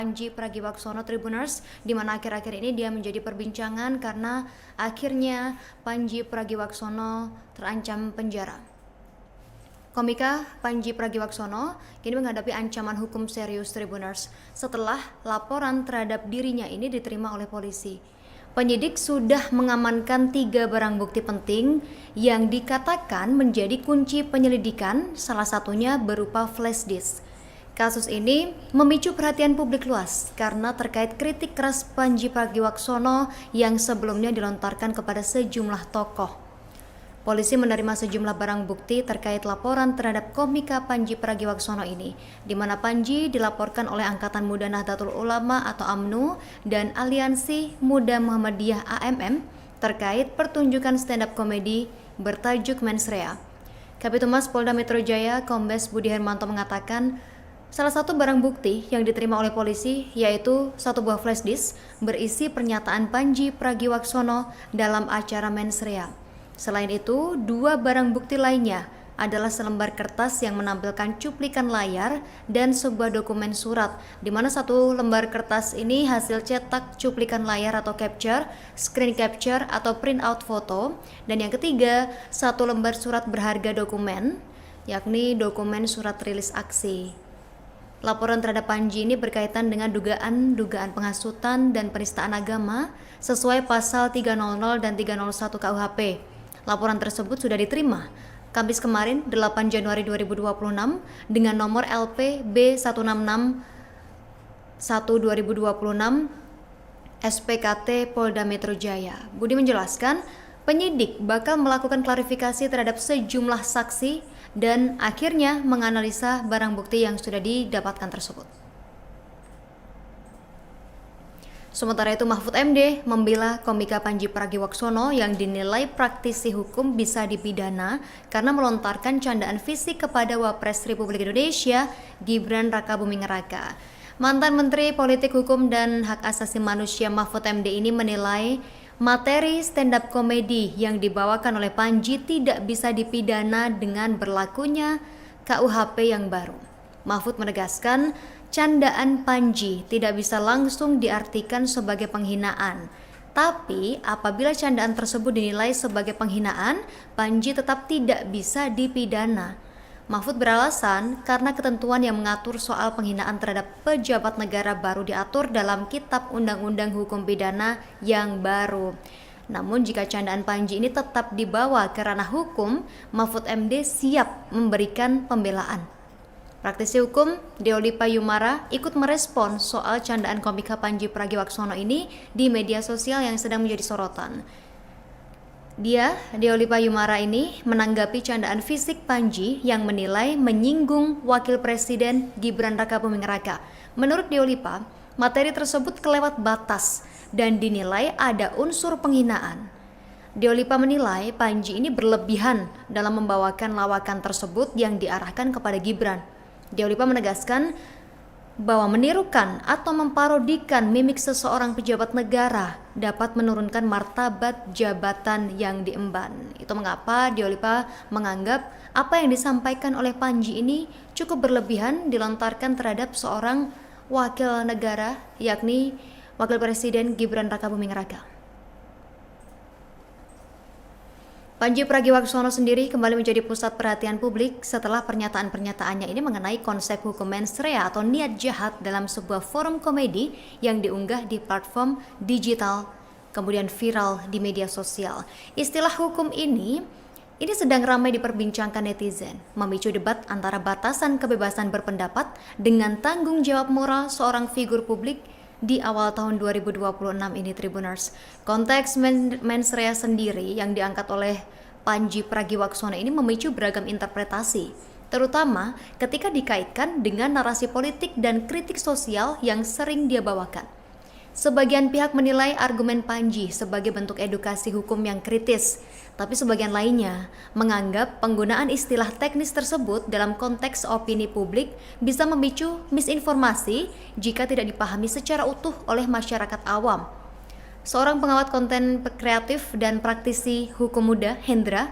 Pandji Pragiwaksono Tribuners, di mana akhir-akhir ini dia menjadi perbincangan karena akhirnya Pandji Pragiwaksono terancam penjara. Komika Pandji Pragiwaksono kini menghadapi ancaman hukum serius Tribuners setelah laporan terhadap dirinya ini diterima oleh polisi. Penyidik sudah mengamankan 3 barang bukti penting yang dikatakan menjadi kunci penyelidikan, salah satunya berupa flash disk. Kasus ini memicu perhatian publik luas karena terkait kritik keras Pandji Pragiwaksono yang sebelumnya dilontarkan kepada sejumlah tokoh. Polisi menerima sejumlah barang bukti terkait laporan terhadap komika Pandji Pragiwaksono ini, di mana Pandji dilaporkan oleh Angkatan Muda Nahdlatul Ulama atau AMNU dan Aliansi Muda Muhammadiyah AMM terkait pertunjukan stand-up komedi bertajuk Mensrea. Kabitumas Polda Metro Jaya Kombes Budi Hermanto mengatakan, salah satu barang bukti yang diterima oleh polisi yaitu satu buah flash disk berisi pernyataan Pandji Pragiwaksono dalam acara Mensrea. Selain itu, 2 barang bukti lainnya adalah selembar kertas yang menampilkan cuplikan layar dan sebuah dokumen surat, di mana satu lembar kertas ini hasil cetak cuplikan layar atau capture, screen capture atau print out foto, dan yang ketiga, satu lembar surat berharga dokumen, yakni dokumen surat rilis aksi. Laporan terhadap Pandji ini berkaitan dengan dugaan penghasutan dan penistaan agama sesuai pasal 300 dan 301 KUHP. Laporan tersebut sudah diterima Kamis kemarin 8 Januari 2026 dengan nomor LP B166 1/2026 SPKT Polda Metro Jaya. Budi menjelaskan, penyidik bakal melakukan klarifikasi terhadap sejumlah saksi dan akhirnya menganalisa barang bukti yang sudah didapatkan tersebut. Sementara itu, Mahfud MD membela komika Pandji Pragiwaksono yang dinilai praktisi hukum bisa dipidana karena melontarkan candaan fisik kepada Wapres Republik Indonesia Gibran Rakabuming Raka. Mantan Menteri Politik Hukum dan Hak Asasi Manusia Mahfud MD ini menilai materi stand-up komedi yang dibawakan oleh Pandji tidak bisa dipidana dengan berlakunya KUHP yang baru. Mahfud menegaskan, candaan Pandji tidak bisa langsung diartikan sebagai penghinaan. Tapi apabila candaan tersebut dinilai sebagai penghinaan, Pandji tetap tidak bisa dipidana. Mahfud beralasan karena ketentuan yang mengatur soal penghinaan terhadap pejabat negara baru diatur dalam Kitab Undang-Undang Hukum Pidana yang baru. Namun jika candaan Pandji ini tetap dibawa ke ranah hukum, Mahfud MD siap memberikan pembelaan. Praktisi hukum Deolipa Yumara ikut merespon soal candaan komika Pandji Pragiwaksono ini di media sosial yang sedang menjadi sorotan. Deolipa Yumara ini menanggapi candaan fisik Pandji yang menilai menyinggung Wakil Presiden Gibran Rakabuming Raka. Menurut Deolipa, materi tersebut kelewat batas dan dinilai ada unsur penghinaan. Deolipa menilai Pandji ini berlebihan dalam membawakan lawakan tersebut yang diarahkan kepada Gibran. Deolipa menegaskan bahwa menirukan atau memparodikan mimik seseorang pejabat negara dapat menurunkan martabat jabatan yang diemban. Itu mengapa Deolipa menganggap apa yang disampaikan oleh Pandji ini cukup berlebihan dilontarkan terhadap seorang wakil negara, yakni Wakil Presiden Gibran Rakabuming Raka. Pandji Pragiwaksono sendiri kembali menjadi pusat perhatian publik setelah pernyataan-pernyataannya ini mengenai konsep hukum mensrea atau niat jahat dalam sebuah forum komedi yang diunggah di platform digital, kemudian viral di media sosial. Istilah hukum ini sedang ramai diperbincangkan netizen, memicu debat antara batasan kebebasan berpendapat dengan tanggung jawab moral seorang figur publik di awal tahun 2026 ini Tribuners. Konteks mensrea sendiri yang diangkat oleh Pandji Pragiwaksono ini memicu beragam interpretasi, terutama ketika dikaitkan dengan narasi politik dan kritik sosial yang sering dia bawakan. Sebagian pihak menilai argumen Pandji sebagai bentuk edukasi hukum yang kritis, tapi sebagian lainnya menganggap penggunaan istilah teknis tersebut dalam konteks opini publik bisa memicu misinformasi jika tidak dipahami secara utuh oleh masyarakat awam. Seorang pengamat konten kreatif dan praktisi hukum muda, Hendra,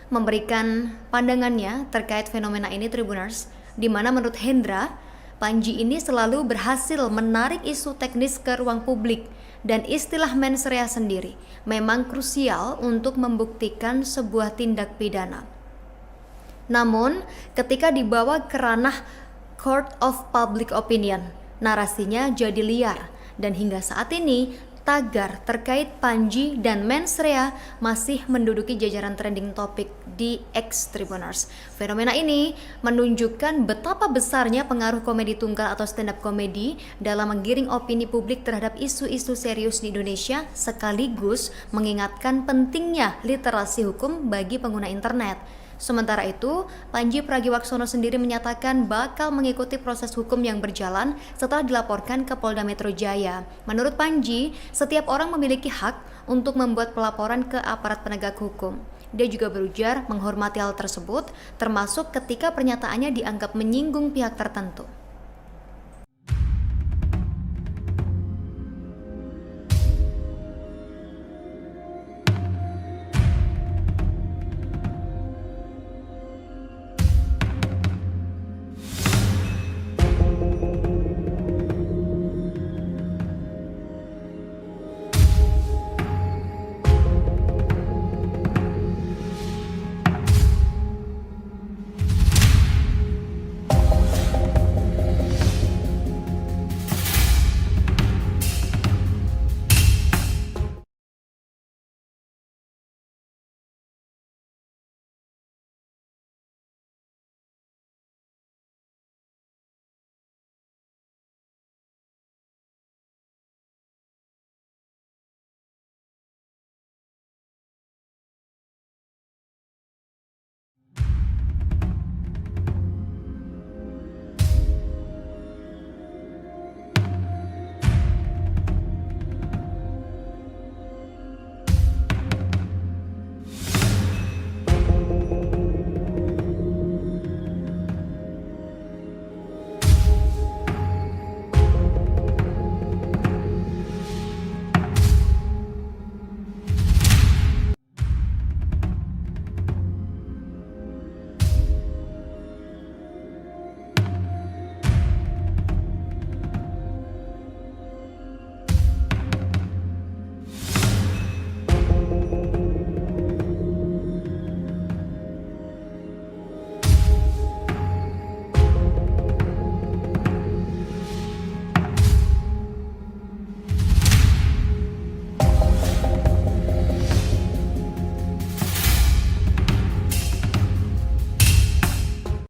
memberikan pandangannya terkait fenomena ini Tribuners, di mana menurut Hendra, Panji ini selalu berhasil menarik isu teknis ke ruang publik, dan istilah mens rea sendiri memang krusial untuk membuktikan sebuah tindak pidana. Namun, ketika dibawa ke ranah court of public opinion, narasinya jadi liar, dan hingga saat ini tagar terkait Panji dan mens rea masih menduduki jajaran trending topik di X Tribuners. Fenomena ini menunjukkan betapa besarnya pengaruh komedi tunggal atau stand up komedi dalam menggiring opini publik terhadap isu-isu serius di Indonesia, sekaligus mengingatkan pentingnya literasi hukum bagi pengguna internet. Sementara itu, Panji Pragiwaksono sendiri menyatakan bakal mengikuti proses hukum yang berjalan setelah dilaporkan ke Polda Metro Jaya. Menurut Panji, setiap orang memiliki hak untuk membuat pelaporan ke aparat penegak hukum. Dia juga berujar menghormati hal tersebut, termasuk ketika pernyataannya dianggap menyinggung pihak tertentu.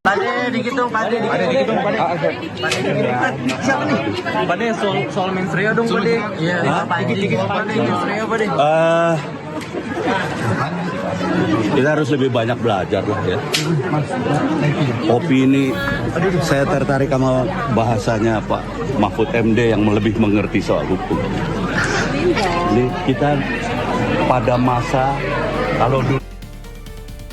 Pade dikit dong, Pade dikit dong, Pade. Siapa nih? Pade soal mens rea dong, Pade. Iya, dikit Pade, mens rea, Pade. Kita harus lebih banyak belajar lah ya. Opini, saya tertarik sama bahasanya Pak Mahfud MD yang lebih mengerti soal hukum. Ini kita pada masa kalau dulu.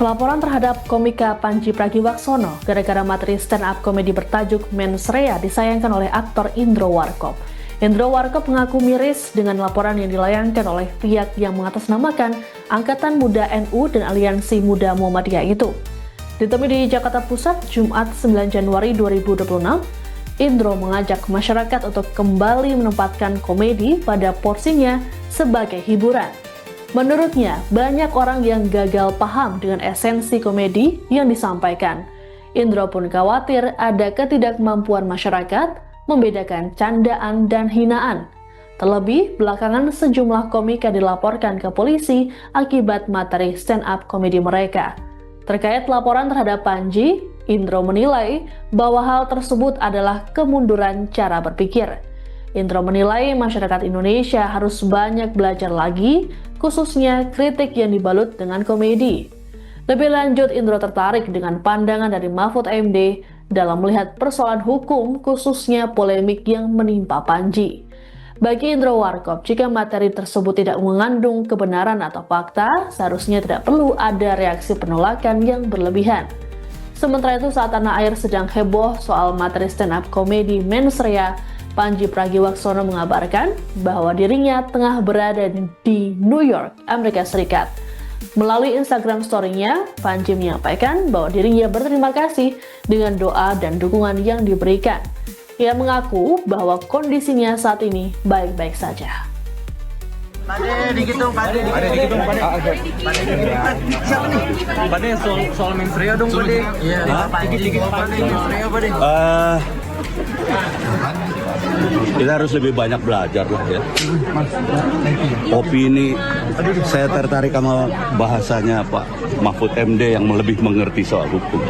Pelaporan terhadap komika Panji Pragiwaksono gara-gara materi stand-up komedi bertajuk Mens Rea disayangkan oleh aktor Indro Warkop. Indro Warkop mengaku miris dengan laporan yang dilayangkan oleh pihak yang mengatasnamakan Angkatan Muda NU dan Aliansi Muda Muhammadiyah itu. Ditemui di Jakarta Pusat, Jumat 9 Januari 2026, Indro mengajak masyarakat untuk kembali menempatkan komedi pada porsinya sebagai hiburan. Menurutnya, banyak orang yang gagal paham dengan esensi komedi yang disampaikan. Indro pun khawatir ada ketidakmampuan masyarakat membedakan candaan dan hinaan. Terlebih, belakangan sejumlah komika dilaporkan ke polisi akibat materi stand-up komedi mereka. Terkait laporan terhadap Panji, Indro menilai bahwa hal tersebut adalah kemunduran cara berpikir. Indro menilai masyarakat Indonesia harus banyak belajar lagi, khususnya kritik yang dibalut dengan komedi. Lebih lanjut, Indro tertarik dengan pandangan dari Mahfud MD dalam melihat persoalan hukum, khususnya polemik yang menimpa Panji. Bagi Indro Warkop, jika materi tersebut tidak mengandung kebenaran atau fakta, seharusnya tidak perlu ada reaksi penolakan yang berlebihan. Sementara itu, saat tanah air sedang heboh soal materi stand-up komedi Mens Rea, Panji Pragiwaksono mengabarkan bahwa dirinya tengah berada di New York, Amerika Serikat. Melalui Instagram story-nya, Panji menyampaikan bahwa dirinya berterima kasih dengan doa dan dukungan yang diberikan. Ia mengaku bahwa kondisinya saat ini baik-baik saja. Pade dikit dong, Pade. Siapa nih? Pade soal mensreya dong, Pade. Iya, dikit-dikit Pade mensreya, Pade. Kita harus lebih banyak belajar lah ya. Opini, saya tertarik sama bahasanya Pak Mahfud MD yang lebih mengerti soal hukum.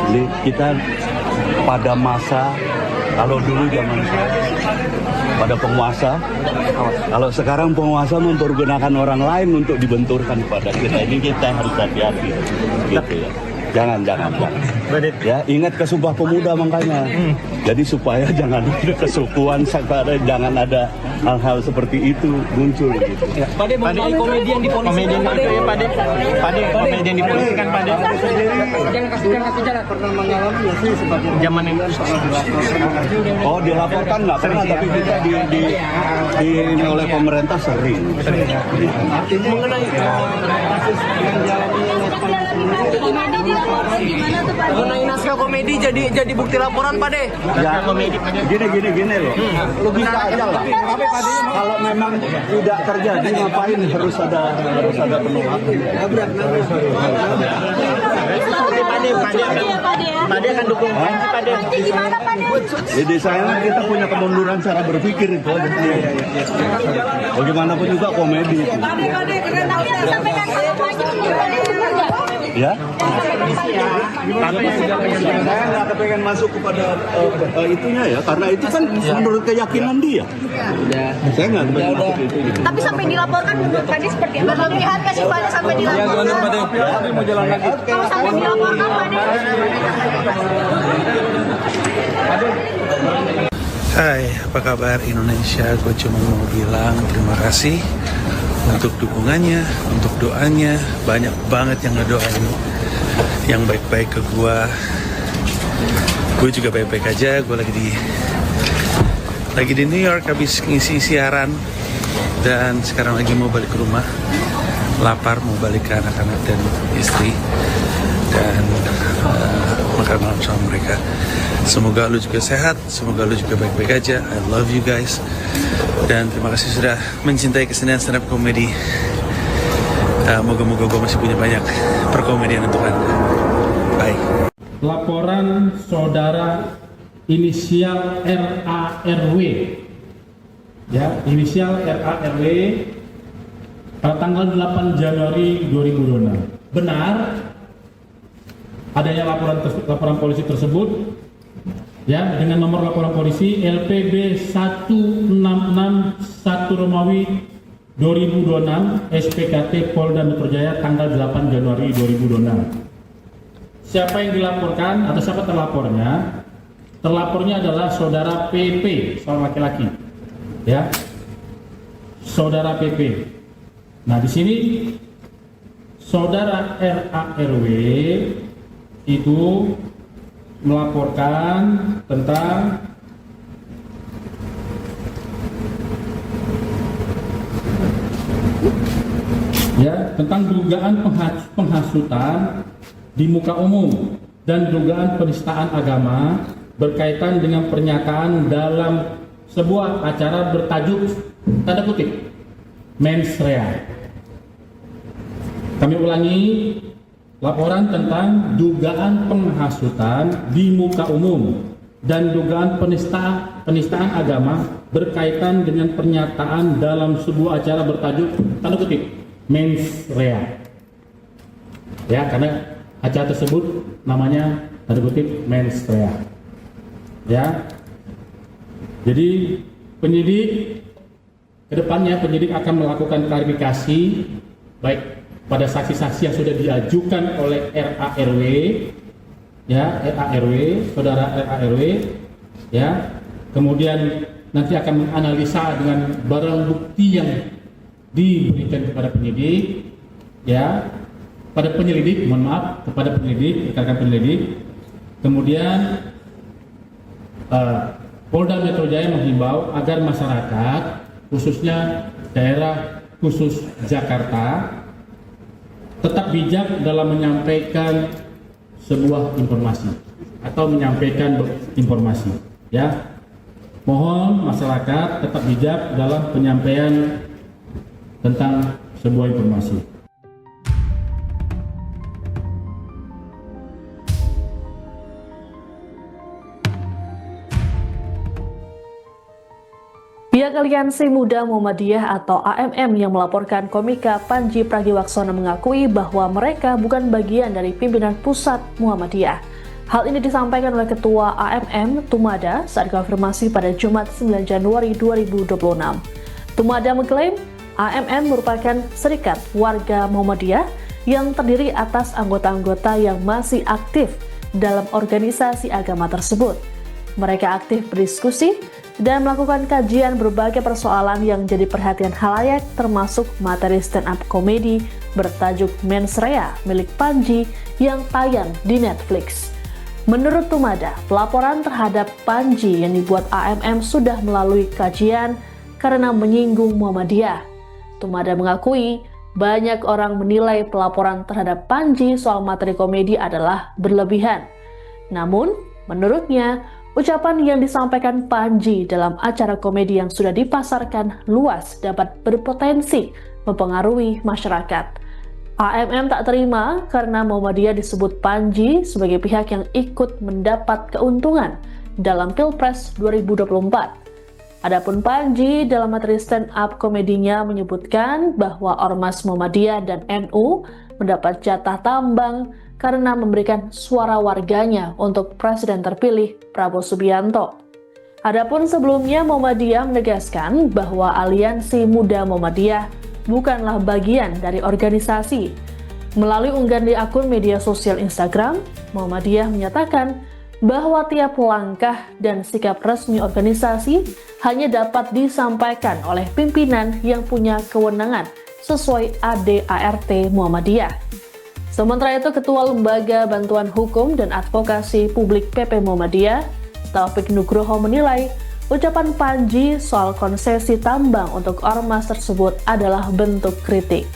Ini kita pada masa, kalau dulu zaman saya pada penguasa, kalau sekarang penguasa mempergunakan orang lain untuk dibenturkan pada kita, ini kita harus hati-hati gitu ya. Jangan. Ya, ingat ke Sumpah Pemuda makanya. Jadi supaya jangan ada kesukuan, jangan ada hal-hal seperti itu muncul gitu. Pade komedian di polisi kan, Pade ya, Pade. Komedian di polisi kan, Pade. Jangan kasih jalan. Pernah mengalami nggak sih sebagai zaman yang Oh, dilaporkan nggak pernah, tapi kita ini oleh pemerintah sering. Mengenai kasus yang mengenai naskah komedi jadi bukti laporan, Pade. Ya, gini loh. Logika aja lah. Kalau memang tidak terjadi, ngapain harus ada penolakan? Pade akan dukung Pade. Jadi saya kita punya kemunduran cara berpikir itu aja. Bagaimanapun juga komedi. Ya. Saya nggak kepengen masuk kepada itunya ya, karena itu kan menurut keyakinan dia. Saya nggak kepengen masuk itu. Tapi sampai dilaporkan menurut Pade seperti apa? Berlebihan nggak sih Pade sampai dilaporkan? Mau jalan lagi. Kalau sampai dilaporkan Pade? Hai, apa kabar Indonesia? Gue cuma mau bilang terima kasih untuk dukungannya, untuk doanya. Banyak banget yang ngedoain yang baik-baik ke gue. Gue juga baik-baik aja. Gue lagi di New York habis ngisi siaran dan sekarang lagi mau balik ke rumah. Lapar, mau balik ke anak-anak dan istri dan makan malam sama mereka. Semoga lu juga sehat, semoga lu juga baik-baik aja. I love you guys. Dan terima kasih sudah mencintai kesenian stand up comedy. Moga-moga gue masih punya banyak perkomedian untuk Anda. Bye. Laporan saudara inisial RARW, ya, inisial RARW pada tanggal 8 Januari 2026. Benar adanya laporan polisi tersebut, ya, dengan nomor laporan polisi LPB 1661 Romawi 2026 SPKT Polda Metro Jaya tanggal 8 Januari 2026. Siapa yang dilaporkan atau siapa terlapornya? Terlapornya adalah saudara PP, seorang laki-laki, ya, saudara PP. Nah, di sini saudara RARW itu melaporkan tentang dugaan penghasutan di muka umum dan dugaan penistaan agama berkaitan dengan pernyataan dalam sebuah acara bertajuk tanda kutip mens rea. Kami ulangi, laporan tentang dugaan penghasutan di muka umum dan dugaan penistaan agama berkaitan dengan pernyataan dalam sebuah acara bertajuk tanda kutip mens rea. Ya, karena acara tersebut namanya tanda kutip mens rea. Ya. Jadi kedepannya penyidik akan melakukan klarifikasi baik pada saksi-saksi yang sudah diajukan oleh RARW, ya, RARW, saudara RARW, ya. Kemudian nanti akan menganalisa dengan barang bukti yang diberikan kepada penyidik, ya, kepada penyelidik, kepada penyelidik, rekan penyelidik. Kemudian Polda Metro Jaya menghimbau agar masyarakat, khususnya daerah khusus Jakarta, tetap bijak dalam menyampaikan sebuah informasi. atau menyampaikan informasi. Ya, mohon masyarakat tetap bijak dalam penyampaian tentang sebuah informasi. Pihak Aliansi Muda Muhammadiyah atau AMM yang melaporkan komika Panji Pragiwaksono mengakui bahwa mereka bukan bagian dari pimpinan pusat Muhammadiyah. Hal ini disampaikan oleh Ketua AMM Tumada saat konfirmasi pada Jumat 9 Januari 2026. Tumada mengklaim AMM merupakan serikat warga Muhammadiyah yang terdiri atas anggota-anggota yang masih aktif dalam organisasi agama tersebut. Mereka aktif berdiskusi dan melakukan kajian berbagai persoalan yang jadi perhatian khalayak, termasuk materi stand-up komedi bertajuk Mens Rea milik Panji yang tayang di Netflix. Menurut Tumada, pelaporan terhadap Panji yang dibuat AMM sudah melalui kajian karena menyinggung Muhammadiyah. Tumada mengakui banyak orang menilai pelaporan terhadap Panji soal materi komedi adalah berlebihan. Namun, menurutnya, ucapan yang disampaikan Panji dalam acara komedi yang sudah dipasarkan luas dapat berpotensi mempengaruhi masyarakat. AMM tak terima karena Muhammadiyah disebut Panji sebagai pihak yang ikut mendapat keuntungan dalam Pilpres 2024. Adapun Panji dalam materi stand-up komedinya menyebutkan bahwa Ormas Muhammadiyah dan NU mendapat jatah tambang karena memberikan suara warganya untuk Presiden terpilih Prabowo Subianto. Adapun sebelumnya Muhammadiyah menegaskan bahwa Aliansi Muda Muhammadiyah bukanlah bagian dari organisasi. Melalui unggahan di akun media sosial Instagram, Muhammadiyah menyatakan bahwa tiap langkah dan sikap resmi organisasi hanya dapat disampaikan oleh pimpinan yang punya kewenangan sesuai ADART Muhammadiyah. Sementara itu, Ketua Lembaga Bantuan Hukum dan Advokasi Publik PP Muhammadiyah, Taufik Nugroho menilai ucapan Panji soal konsesi tambang untuk ormas tersebut adalah bentuk kritik.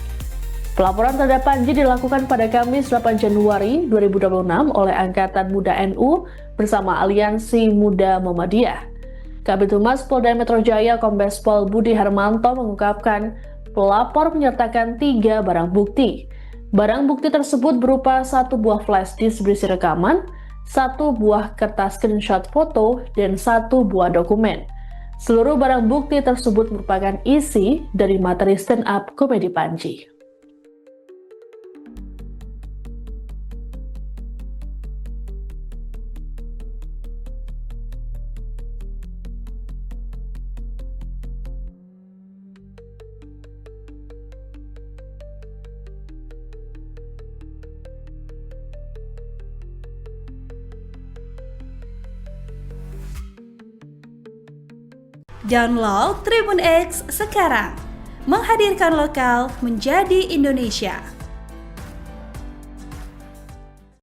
Pelaporan terhadap Panji dilakukan pada Kamis 8 Januari 2026 oleh Angkatan Muda NU bersama Aliansi Muda Muhammadiyah. Kabid Humas Polda Metro Jaya Kombes Pol Budi Harmanto mengungkapkan pelapor menyertakan 3 barang bukti. Barang bukti tersebut berupa 1 buah flash disk berisi rekaman, 1 buah kertas screenshot foto, dan 1 buah dokumen. Seluruh barang bukti tersebut merupakan isi dari materi stand-up komedi Panji. Download Tribun X sekarang, menghadirkan lokal menjadi Indonesia.